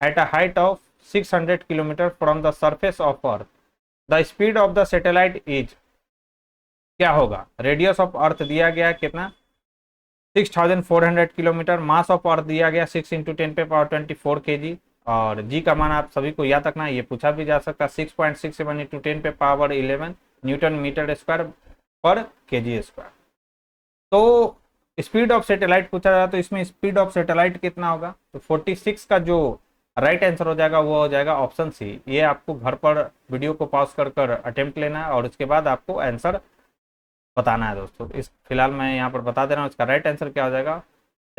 at a height of 600 kilometre from the surface of earth. The speed of the satellite is क्या होगा? रेडियस ऑफ अर्थ दिया गया कितना? 6400 किलोमीटर। मास ऑफ अर्थ दिया गया 6 × 10⁻24 kg। और जी का मान आप सभी को याद रखना है, ये पूछा भी जा सकता है 6.67 × 10⁻11 न्यूटन मीटर स्क्वायर पर kg स्क्वायर। तो स्पीड ऑफ सैटेलाइट पूछा जाए तो इसमें स्पीड ऑफ सैटेलाइट कितना होगा? तो 46 का जो राइट आंसर हो जाएगा वो हो जाएगा ऑप्शन सी। ये आपको घर पर वीडियो को पॉज कर अटेम्प्ट लेना है और उसके बाद आपको आंसर बताना है दोस्तों। इस फिलहाल मैं यहाँ पर बता दे रहा हूँ, इसका राइट आंसर क्या हो जाएगा,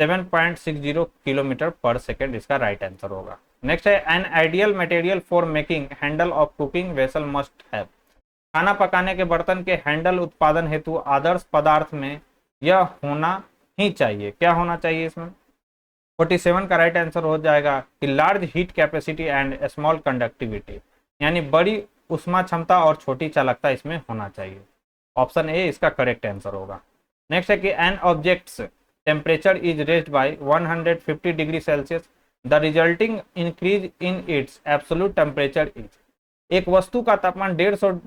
7.60 किलोमीटर पर सेकेंड इसका राइट आंसर होगा। नेक्स्ट है an ideal material for making handle of cooking vessel must have. खाना पकाने के बर्तन के हैंडल उत्पादन हेतु आदर्श पदार्थ में यह होना ही चाहिए। क्या होना चाहिए इसमें, 47 का राइट आंसर हो जाएगा कि large heat capacity and small conductivity, यानी बड़ी उष्मा क्षमता और छोटी चालकता इसमें होना चाहिए। ऑप्शन ए इसका करेक्ट आंसर होगा। नेक्स्ट है कि an object's temperature is raised by 150 degree Celsius, the resulting increase in its absolute temperature is. एक वस्तु का तापमान 150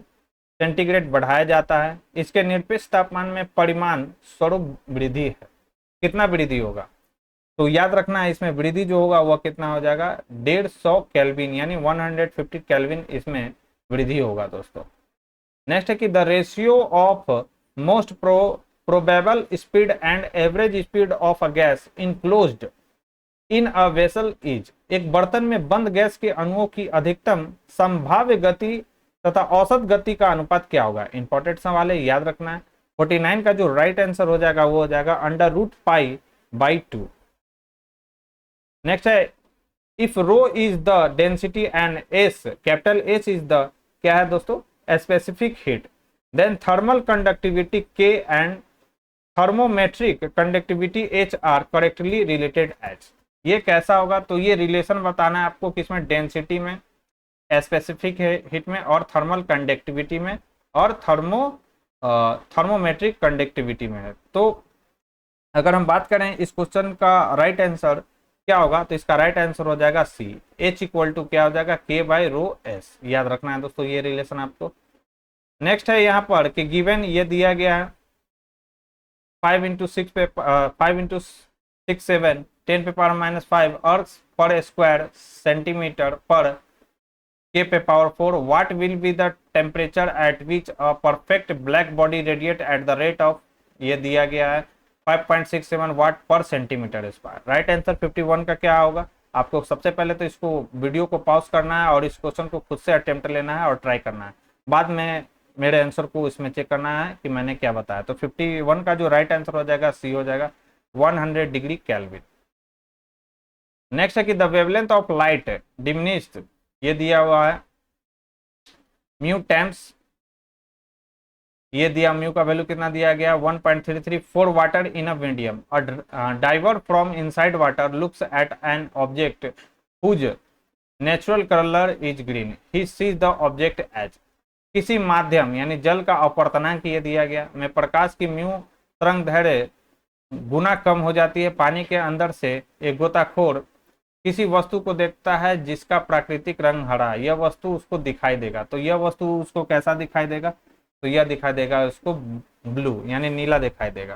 सेंटीग्रेड बढ़ाया जाता है, इसके निरपेक्ष तापमान में परिमाण स्वरूप वृद्धि है। कितना वृद्धि होगा, तो याद रखना है इसमें वृद्धि जो होगा वह कितना हो जाएगा, 150 केल्विन, यानी 150 केल्विन इसमें वृद्धि होगा दोस्तों। नेक्स्ट है कि the ratio of most probable speed and average speed of a gas enclosed in a vessel is. एक बर्तन में बंद गैस के अणुओं की अधिकतम संभाव्य गति तथा औसत गति का अनुपात क्या होगा। इंपॉर्टेंट सवाल है, याद रखना है। 49 का जो राइट आंसर हो जाएगा वो हो जाएगा √π/2। नेक्स्ट है if rho is the density and S, capital H is the क्या है दोस्तों, specific heat, then thermal conductivity K and thermometric conductivity H are correctly related as. ये कैसा होगा, तो ये रिलेशन बताना है आपको किसमें, डेंसिटी में, स्पेसिफिक हीट में, और थर्मल कंडक्टिविटी में, और थर्मोमेट्रिक कंडक्टिविटी में है। तो अगर हम बात करें इस क्वेश्चन का राइट आंसर क्या होगा, तो इसका राइट आंसर हो जाएगा सी, H इक्वल टू क्या हो जाएगा, K/ρs। याद रखना है दोस्तों ये रिलेशन आपको। नेक्स्ट है यहाँ पर कि गिवन ये दिया गया है 5 × 6 पे 5 × 6 7 10 पे पावर -5 अर्थ पर स्क्वायर सेंटीमीटर पर K पे power 4। What will be the temperature at which a perfect black body radiate at the rate of, ये दिया गया है 5.67 वाट पर सेंटीमीटर स्क्वायर। राइट आंसर 51 का क्या होगा, आपको सबसे पहले तो इसको वीडियो को पॉज करना है और इस क्वेश्चन को खुद से अटेम्प्ट लेना है और ट्राई करना है, बाद में मेरे आंसर को इसमें चेक करना है कि मैंने क्या बताया। तो 51 का जो राइट आंसर हो जाएगा सी हो जाएगा 100 डिग्री केल्विन। नेक्स्ट है कि the wavelength of light diminished, ये दिया हुआ है म्यू टाइम्स, ये दिया म्यू का वैल्यू कितना दिया गया 1.33 for water in a medium. Diver from inside water looks at an object whose natural colour is green, he sees the object as. किसी माध्यम यानी जल का अपवर्तनांक ये दिया गया में प्रकाश की म्यू तरंग दैर्घ्य गुना कम हो जाती है। पानी के अंदर से एक गोताखोर किसी वस्तु को देखता है जिसका प्राकृतिक रंग हरा, यह वस्तु उसको दिखाई देगा, तो यह वस्तु उसको कैसा दिखाई देगा, तो यह दिखाई देगा उसको ब्लू यानी नीला दिखाई देगा।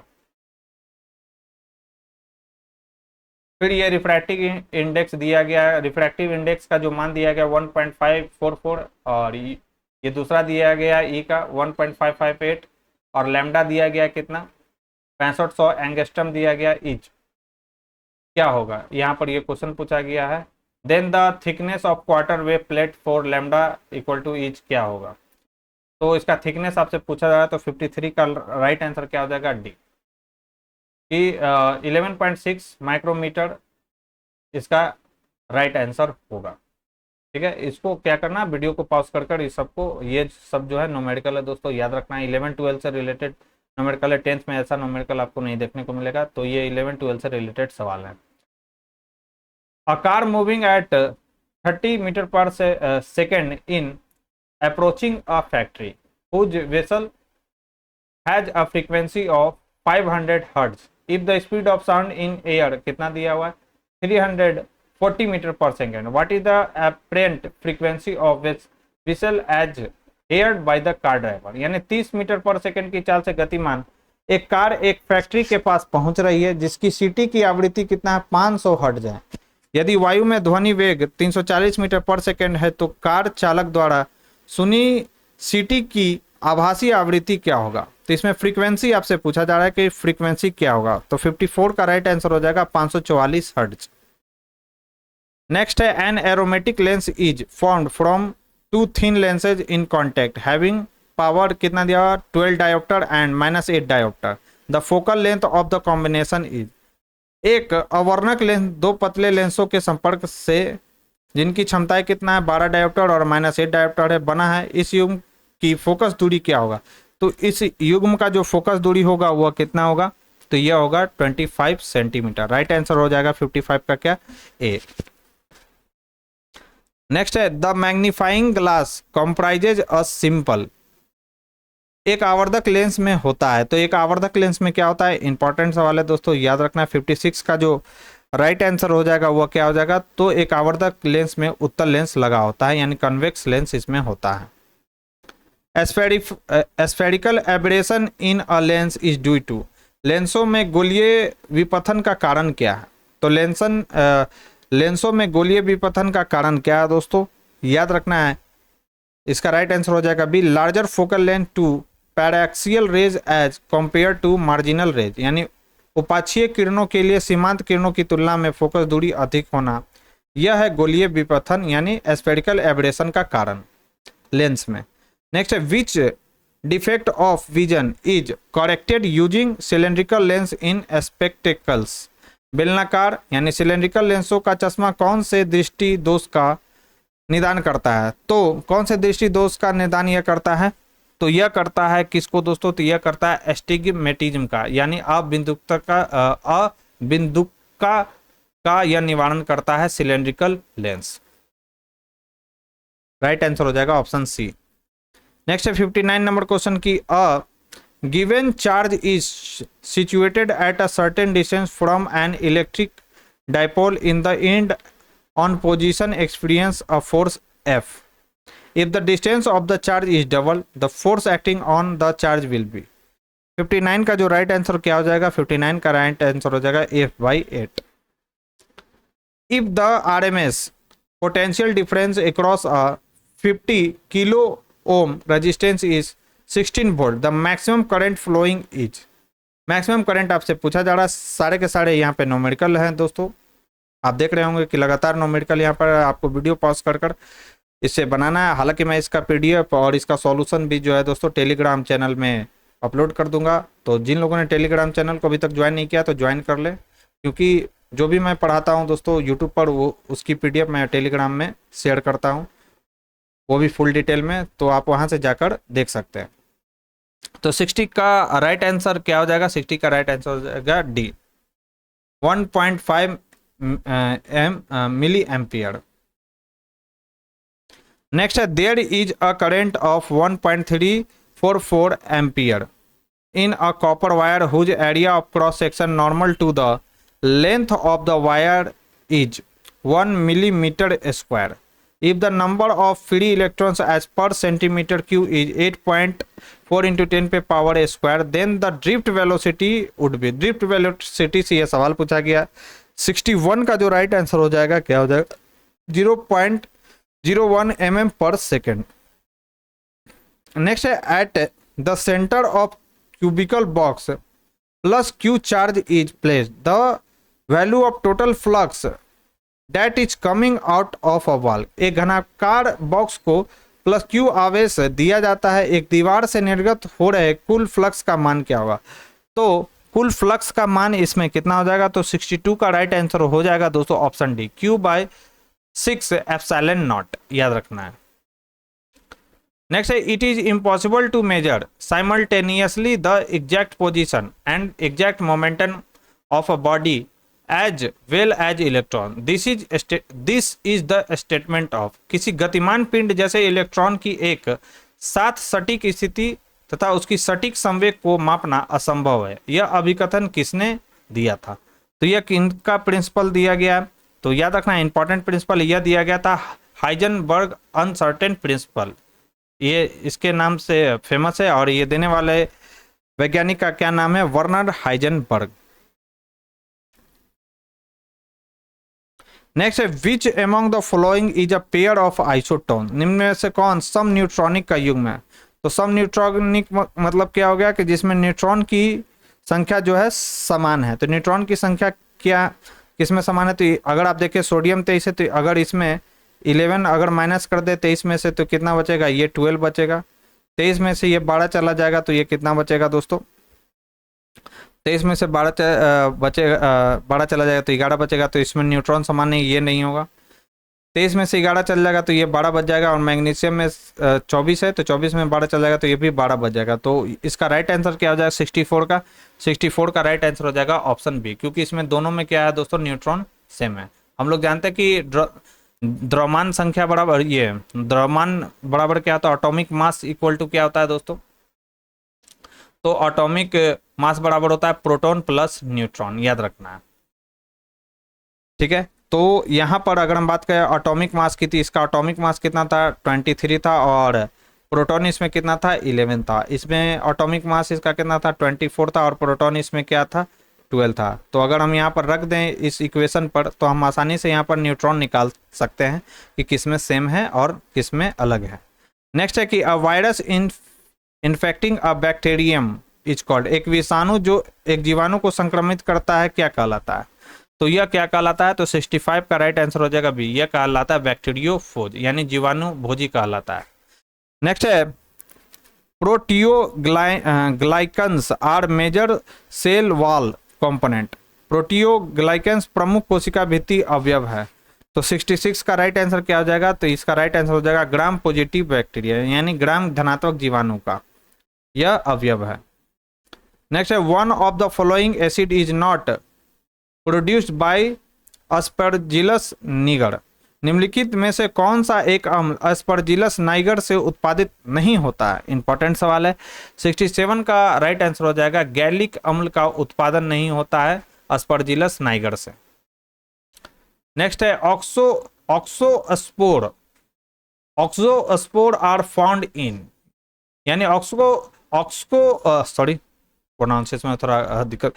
फिर ये रिफ्रैक्टिव इंडेक्स दिया गया है, रिफ्रैक्टिव इंडेक्स का जो मान दिया गया 1.544 और ये दूसरा दिया गया ई का 1.558 और लैम्डा दिया गया कितना 6500 एंगस्ट्रम दिया गया इच। क्या होगा यहाँ पर ये क्वेश्चन पूछा गया है। Then the thickness of quarter wave plate for lambda equal to इच क्या होगा, तो इसका थिकनेस आपसे पूछा जा रहा है तो 53 का राइट आंसर क्या हो जाएगा डी, कि 11.6 माइक्रोमीटर इसका राइट आंसर होगा। ठीक है, इसको क्या करना, वीडियो को पॉज कर इस सबको, ये सब जो है न्यूमेरिकल है दोस्तों, याद रखना है 11-12 से रिलेटेड न्यूमेरिकल है। 10th में ऐसा न्यूमेरिकल आपको नहीं देखने को मिलेगा, तो ये 11-12 से रिलेटेड सवाल है। A car moving at 30 metre per second in approaching a factory whose vessel has a frequency of 500 Hz if the speed of sound in air कितना दिया हुआ है 340 metre per second. What is the apparent frequency of vessel as aired by the car driver, यानी 30 metre per second की चाल से गतिमान एक कार एक फैक्ट्री के पास पहुंच रही है जिसकी सीटी की आवृत्ति कितना है 500 हर्ट्ज है। यदि वायु में ध्वनि वेग 340 मीटर पर सेकेंड है तो कार चालक द्वारा सुनी सीटी की आभासी आवृत्ति क्या होगा, तो इसमें फ्रीक्वेंसी आपसे पूछा जा रहा है कि फ्रीक्वेंसी क्या होगा, तो 54 का राइट आंसर हो जाएगा 544 हर्ट्ज। नेक्स्ट है an aromatic lens is formed from two thin lenses in contact having power कितना दिया हुआ, 12 dioptre and -8 dioptre. The focal length of the combination is, एक अवर्णक लेंस दो पतले लेंसों के संपर्क से जिनकी क्षमताएं कितना है, 12 डायोप्टर और -8 डायोप्टर है, बना है। इस युग्म की फोकस दूरी क्या होगा, तो इस युग्म का जो फोकस दूरी होगा वह कितना होगा, तो यह होगा 25 सेंटीमीटर। राइट आंसर हो जाएगा 55 का क्या, ए। नेक्स्ट है the magnifying glass comprises a simple, एक आवर्धक लेंस में होता है, तो एक आवर्धक लेंस में क्या होता है, इंपॉर्टेंट सवाल है दोस्तों, याद रखना है। 56 का जो राइट आंसर हो जाएगा वह क्या हो जाएगा, तो एक आवर्धक लेंस में उत्तल लेंस लगा होता है, यानी कन्वेक्स लेंस इसमें होता है। Spherical aberration in a lens is due to, लेंसों में गोलीय विपथन का कारण क्या है, तो लेंसों में गोलीय विपथन का कारण क्या है दोस्तों, याद रखना है। इसका राइट आंसर हो जाएगा B, larger focal length to paraxial rays as compare to marginal rays, यानी उपाक्षीय किरणों के लिए सीमांत किरणों की तुलना में फोकस दूरी अधिक होना, यह है गोलीय विपथन यानी एस्फेरिकल एब्रेशन का कारण लेंस में। नेक्स्ट है which defect of vision is corrected using cylindrical lens in spectacles, बेलनाकार यानी सिलेंड्रिकल लेंसों का चश्मा कौन से दृष्टि दोष का निदान करता है, तो कौन से दृष्टि दोष का निदान यह करता है, तो यह करता है किसको दोस्तों, तो यह करता है एस्टिग्मेटिज्म का, यानी अबिंदुकता का यह निवारण करता है सिलेंड्रिकल लेंस। राइट आंसर हो जाएगा ऑप्शन सी। नेक्स्ट है 59 नंबर क्वेश्चन की, a given charge is situated at a certain distance from an electric dipole in the end on position experience a force F. If the distance of the charge is double, the force acting on the charge will be। 59 का जो right answer क्या हो जाएगा, 59 का right answer हो जाएगा F/8। If the RMS potential difference across a 50 kilo ohm resistance is 16 volt, the maximum current flowing is। Maximum current आपसे पूछा जा रहा है, सारे के सारे यहाँ पे न्यूमेरिकल हैं दोस्तों, आप देख रहे होंगे कि लगातार न्यूमेरिकल यहाँ पर आपको वीडियो पॉज कर इससे बनाना है। हालांकि मैं इसका पीडीएफ और इसका सॉल्यूशन भी जो है दोस्तों टेलीग्राम चैनल में अपलोड कर दूंगा, तो जिन लोगों ने टेलीग्राम चैनल को अभी तक ज्वाइन नहीं किया तो ज्वाइन कर ले, क्योंकि जो भी मैं पढ़ाता हूँ दोस्तों यूट्यूब पर वो उसकी पीडीएफ मैं टेलीग्राम में शेयर करता हूँ, वो भी फुल डिटेल में, तो आप वहाँ से जाकर देख सकते हैं। तो 60 का राइट आंसर क्या हो जाएगा, 60 का राइट आंसर हो जाएगा डी, 1.5 मिली एम्पियर। नेक्स्ट है there is a current of 1.344 ampere in a copper wire whose area of cross section normal to the length of the wire is 1 millimetre square. If the number of free electrons as per centimetre cube is 8.4 into 10 पे power square, then the drift velocity would be. Drift velocity से यह सवाल पूछा गया। 61 का जो right answer हो जाएगा क्या हो जाएगा, 0.01 mm पर सेकेंड। नेक्स्ट है at the centre of cubical box plus Q charge is placed, the value of total flux that is coming out of a wall. एक घनाकार बॉक्स को प्लस क्यू आवेश दिया जाता है, एक दीवार से निर्गत हो रहे कुल फ्लक्स का मान क्या होगा, तो कुल फ्लक्स का मान इसमें कितना हो जाएगा, तो 62 का राइट आंसर हो जाएगा दोस्तों option D, Q/6 epsilon not, याद रखना है। नेक्स्ट है it is impossible to measure simultaneously the exact position and exact momentum of a body as well as electron, this is the statement of. किसी गतिमान पिंड जैसे इलेक्ट्रॉन की एक साथ सटीक स्थिति तथा उसकी सटीक संवेग को मापना असंभव है, यह अभिकथन किसने दिया था, तो यह किनका प्रिंसिपल दिया गया, तो याद रखना इंपॉर्टेंट प्रिंसिपल यह दिया गया था हाइजेनबर्ग अनसर्टेन प्रिंसिपल, ये इसके नाम से फेमस है और ये देने वाले वैज्ञानिक का क्या नाम है, वर्नर हाइजेनबर्ग। नेक्स्ट है which among the following is a pair of isotone, निम्न में से कौन सम न्यूट्रॉनिक का युग्म है, तो सम न्यूट्रॉनिक मतलब क्या हो गया कि जिसमें न्यूट्रॉन की संख्या जो है समान है, तो न्यूट्रॉन की संख्या क्या किसमें समान है, तो अगर आप देखें सोडियम 23 है, तो अगर इसमें 11 अगर माइनस कर दे 23 में से तो कितना बचेगा, ये 12 बचेगा, 23 में से ये 12 चला जाएगा तो ये कितना बचेगा दोस्तों, 23 में से 12 चला जाएगा तो 11 बचेगा। तो इसमें न्यूट्रॉन समान है, ये नहीं होगा। 23 में से 11 चल जाएगा तो ये 12 बच जाएगा, और मैग्नीशियम में 24 है तो 24 में 12 चल जाएगा तो ये भी 12 बच जाएगा। तो इसका राइट आंसर क्या हो जाएगा 64 का राइट आंसर हो जाएगा ऑप्शन बी, क्योंकि इसमें दोनों में क्या है दोस्तों, न्यूट्रॉन सेम है। हम लोग जानते हैं कि द्रव्यमान संख्या बराबर, ये द्रव्यमान बराबर क्या होता है, एटॉमिक मास इक्वल टू क्या होता है दोस्तों, तो एटॉमिक मास बराबर होता है प्रोटॉन प्लस न्यूट्रॉन, याद रखना है, ठीक है। तो यहाँ पर अगर हम बात करें एटॉमिक मास की थी, इसका एटॉमिक मास कितना था 23 था, और प्रोटॉन इसमें कितना था 11 था। इसमें एटॉमिक मास इसका कितना था 24 था, और प्रोटॉन इसमें क्या था 12 था। तो अगर हम यहाँ पर रख दें इस इक्वेशन पर, तो हम आसानी से यहाँ पर न्यूट्रॉन निकाल सकते हैं कि किसमें सेम है और किसमें अलग है। नेक्स्ट है कि a virus infecting a bacterium is called, एक विषाणु जो एक जीवाणु को संक्रमित करता है क्या कहलाता है, तो यह क्या कहलाता है, तो 65 का राइट आंसर हो जाएगा बी, यह कहलाता है बैक्टीरियोफोज, यानी जीवाणु भोजी कहलाता है। नेक्स्ट है proteoglycans are major cell wall component, proteoglycans प्रमुख कोशिका भित्ति अवयव है। तो 66 का राइट आंसर क्या हो जाएगा, तो इसका राइट आंसर हो जाएगा ग्राम पॉजिटिव बैक्टीरिया, यानी ग्राम धनात्मक जीवाणु का यह अवयव है। नेक्स्ट है one of the following acid is not produced by Aspergillus niger, निम्नलिखित में से कौन सा एक अम्ल अस्परजिलस नाइगर से उत्पादित नहीं होता है, इंपॉर्टेंट सवाल है। 67 का राइट आंसर हो जाएगा गैलिक अम्ल का उत्पादन नहीं होता है अस्परजिलस नाइगर से। नेक्स्ट है ऑक्सोस्पोर आर फाउंड इन, यानी प्रोनाउंसिएशन में थोड़ा दिक्कत,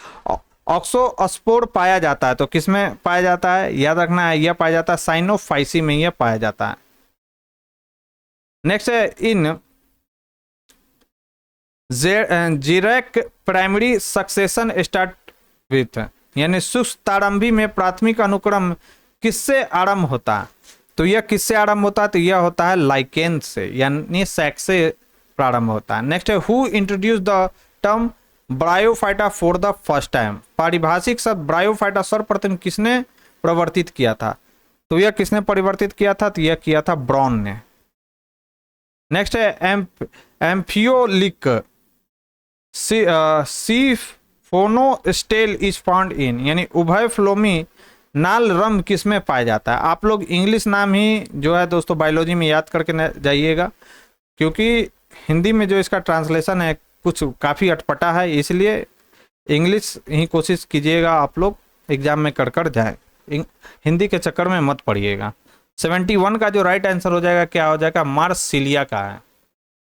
ऑक्सोस्पोर पाया जाता है तो किसमें पाया जाता है, याद रखना है, यह पाया जाता है साइनोफाइसी में यह पाया जाता है। नेक्स्ट है इन जीरेक प्राइमरी सक्सेशन स्टार्ट विथ, यानी सुस्तारंभी में प्राथमिक अनुक्रम किससे आरंभ होता है, तो यह किससे आरंभ होता है, तो यह होता है लाइकेन से, यानी सैक से प्रारंभ होता है। नेक्स्ट है who introduce the term bryophyta for the first time, पारिभाषिक शब्द ब्रायोफाइटा सर्वप्रथम किसने प्रवर्तित किया था, तो यह किसने परिवर्तित किया था, तो यह किया था ब्राउन ने। नेक्स्ट है एम्फियोलिक सीफोनोस्टेल इज फाउंड इन, यानी उभय फ्लोमी नाल रम किसमें पाया जाता है। आप लोग इंग्लिश नाम ही जो है दोस्तों बायोलॉजी में याद करके जाइएगा, क्योंकि हिंदी में जो इसका ट्रांसलेशन है कुछ काफ़ी अटपटा है, इसलिए इंग्लिश ही कोशिश कीजिएगा आप लोग एग्जाम में कर जाए, हिंदी के चक्कर में मत पड़िएगा। 71 का जो राइट आंसर हो जाएगा क्या हो जाएगा, मार्सिलिया का है,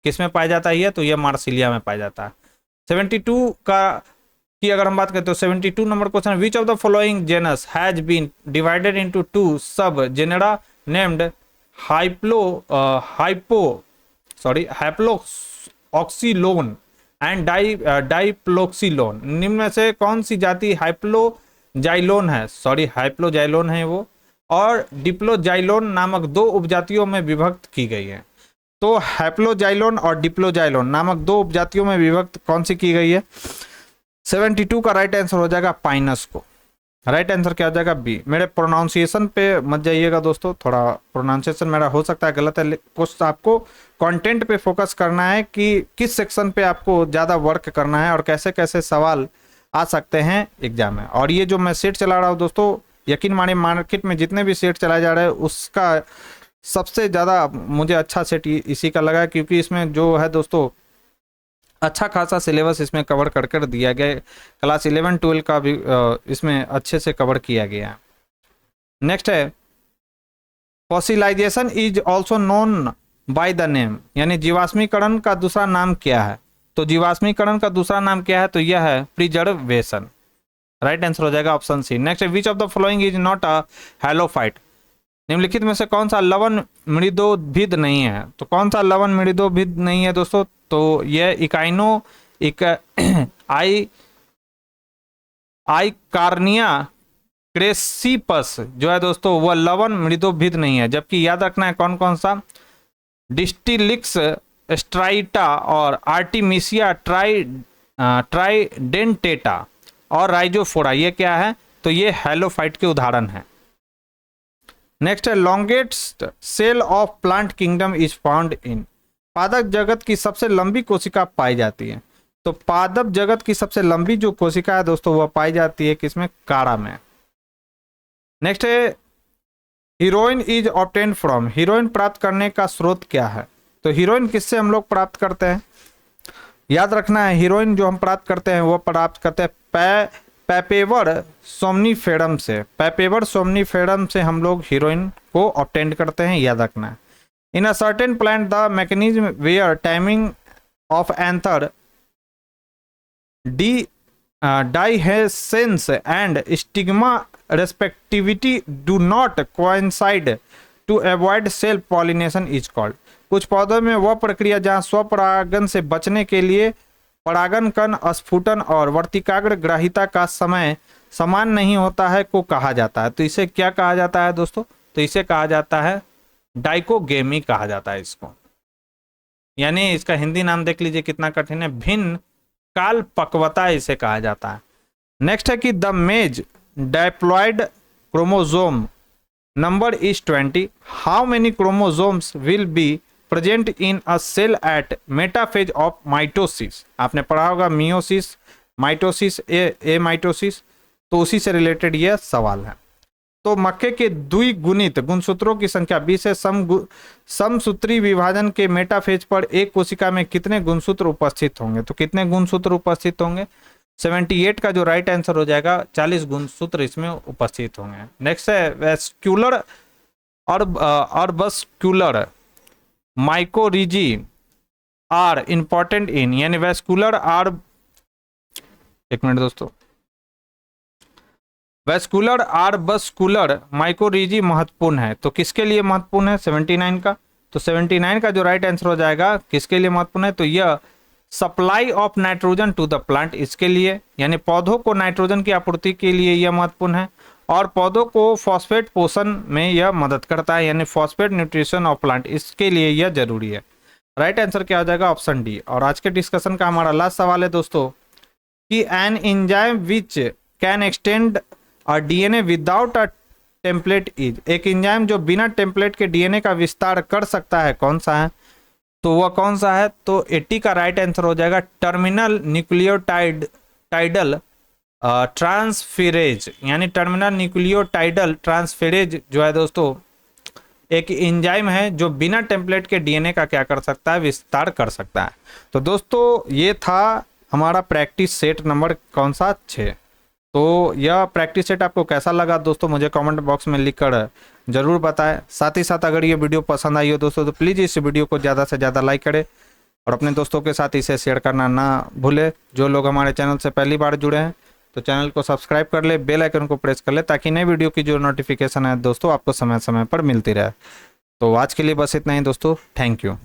किसमें पाया जाता है ये, तो ये मार्सिलिया में पाया जाता है। 72 का की अगर हम बात करें तो 72 number question, which of the following genus has been divided into 2 sub genera named haploxylon and diploxylon, निम्न में से कौन सी जाति हाइप्लोजाइलोन है वो, और डिप्लोजाइलोन नामक दो उपजातियों में विभक्त की गई है। तो हैप्लोजाइलोन और डिप्लोजाइलोन नामक दो उपजातियों में विभक्त कौन सी की गई है, 72 का राइट आंसर हो जाएगा पाइनस को, राइट आंसर क्या हो जाएगा बी। मेरे प्रोनाउंसिएशन पे मत जाइएगा दोस्तों, थोड़ा प्रोनाउंसिएशन मेरा हो सकता है गलत है, कुछ आपको कंटेंट पे फोकस करना है कि किस सेक्शन पे आपको ज़्यादा वर्क करना है और कैसे कैसे सवाल आ सकते हैं एग्जाम में। और ये जो मैं सेट चला रहा हूँ दोस्तों, यकीन मानिए मार्केट में जितने भी सेट चलाए जा रहे हैं उसका सबसे ज़्यादा मुझे अच्छा सेट इसी का लगा, क्योंकि इसमें जो है दोस्तों अच्छा खासा सिलेबस इसमें कवर कर दिया गया, क्लास 11-12 का भी इसमें अच्छे से कवर किया गया है। नेक्स्ट है fossilisation is also known by the name, यानी जीवाश्मीकरण का दूसरा नाम क्या है, तो जीवाश्मीकरण का दूसरा नाम क्या है, तो यह है प्रिजर्वेशन, राइट आंसर हो जाएगा ऑप्शन सी। नेक्स्ट है which of the following is not a halophyte, निम्नलिखित में से कौन सा लवण मृदोभिद नहीं है, तो कौन सा लवण मृदोभिद नहीं है दोस्तों, तो यह आइकार्निया क्रेसिपस जो है दोस्तों वह लवण मृदोभिद नहीं है। जबकि याद रखना है कौन कौन सा, डिस्टिलिक्स स्ट्राइटा और आर्टिमिसिया ट्राइडेंटेटा और राइजोफोरा, ये क्या है? तो ये हैलोफाइट के उदाहरण है। नेक्स्ट है longest cell of plant kingdom is found in. पादप जगत की सबसे लंबी कोशिका पाई जाती है। तो पादप जगत की सबसे लंबी जो कोशिका है दोस्तों वह पाई जाती है किसमें? काढ़ा में। नेक्स्ट है heroine is obtained from. Heroine प्राप्त करने का स्रोत क्या है? तो हीरोइन किससे हम लोग प्राप्त करते हैं? याद रखना है, हीरोइन जो हम प्राप्त करते हैं वो प्राप्त करते हैं पैपेवर सोमनीफेरम से। पैपेवर सोमनीफेरम से हम लोग हीरोइन को ऑब्टेंड करते हैं, याद रखना है। In a certain plant the mechanism where timing of anther dehiscence and stigma receptivity do not coincide to avoid self pollination is called. कुछ पौधों में वह प्रक्रिया जहां स्वपरागन से बचने के लिए परागन कण स्फुटन और वर्तिकाग्र ग्राहिता का समय समान नहीं होता है को कहा जाता है। तो इसे क्या कहा जाता है दोस्तों? तो इसे कहा जाता है डाइकोगेमी कहा जाता है इसको। यानी इसका हिंदी नाम देख लीजिए कितना कठिन है, भिन्न काल पक्वता इसे कहा जाता है। नेक्स्ट है कि the maize diploid chromosome number is 20। How many chromosomes will be present in a cell at metaphase of mitosis. आपने पढ़ा होगा मियोसिस, माइटोसिस, ए माइटोसिस, तो उसी से रिलेटेड यह सवाल है। तो मक्के के द्विगुणित गुणसूत्रों की संख्या 20 है। समसूत्री विभाजन के मेटाफेज पर एक कोशिका में कितने गुणसूत्र उपस्थित होंगे? तो कितने गुणसूत्र उपस्थित होंगे? 78 का जो राइट आंसर हो जाएगा, 40 गुणसूत्र इसमें उपस्थित होंगे। नेक्स्ट है वेस्क्यूलर और बस्क्यूलर माइकोरिजी आर इंपॉर्टेंट इन। यानी वेस्कुलर आर, एक मिनट दोस्तों, वेस्कुलर आर बस्कुलर माइकोरिजी महत्वपूर्ण है। तो किसके लिए महत्वपूर्ण है? 79 का। तो 79 का जो राइट आंसर हो जाएगा किसके लिए महत्वपूर्ण है? तो यह supply of nitrogen to the plant, इसके लिए, यानी पौधों को नाइट्रोजन की आपूर्ति के लिए यह महत्वपूर्ण है। और पौधों को फॉस्फेट पोषण में यह मदद करता है, यानी फॉस्फेट न्यूट्रिशन ऑफ प्लांट, इसके लिए यह जरूरी है। राइट आंसर क्या हो जाएगा? Option D. और आज के डिस्कशन का हमारा लास्ट सवाल है दोस्तों कि an enzyme which can extend a DNA without a template is. एक एंजाइम जो बिना टेम्पलेट के डीएनए का विस्तार कर सकता है, कौन सा है? तो वह कौन सा है? तो 80 का राइट आंसर हो जाएगा टर्मिनल न्यूक्लियोटाइडल ट्रांसफेरेज। यानी टर्मिनल न्यूक्लियोटाइडल ट्रांसफेरेज जो है दोस्तों एक एंजाइम है जो बिना टेम्पलेट के डीएनए का क्या कर सकता है? विस्तार कर सकता है। तो दोस्तों ये था हमारा प्रैक्टिस सेट नंबर कौन सा? 6। तो यह प्रैक्टिस सेट आपको कैसा लगा दोस्तों मुझे कमेंट बॉक्स में लिखकर जरूर बताएं। साथ ही साथ अगर ये वीडियो पसंद आई हो दोस्तों तो प्लीज़ इस वीडियो को ज़्यादा से ज़्यादा लाइक करें और अपने दोस्तों के साथ इसे शेयर करना ना भूले। जो लोग हमारे चैनल से पहली बार जुड़े हैं तो चैनल को सब्सक्राइब कर ले, बेल आइकन को प्रेस कर ले ताकि नई वीडियो की जो नोटिफिकेशन है दोस्तों आपको समय समय पर मिलती रहे। तो आज के लिए बस इतना ही दोस्तों, थैंक यू।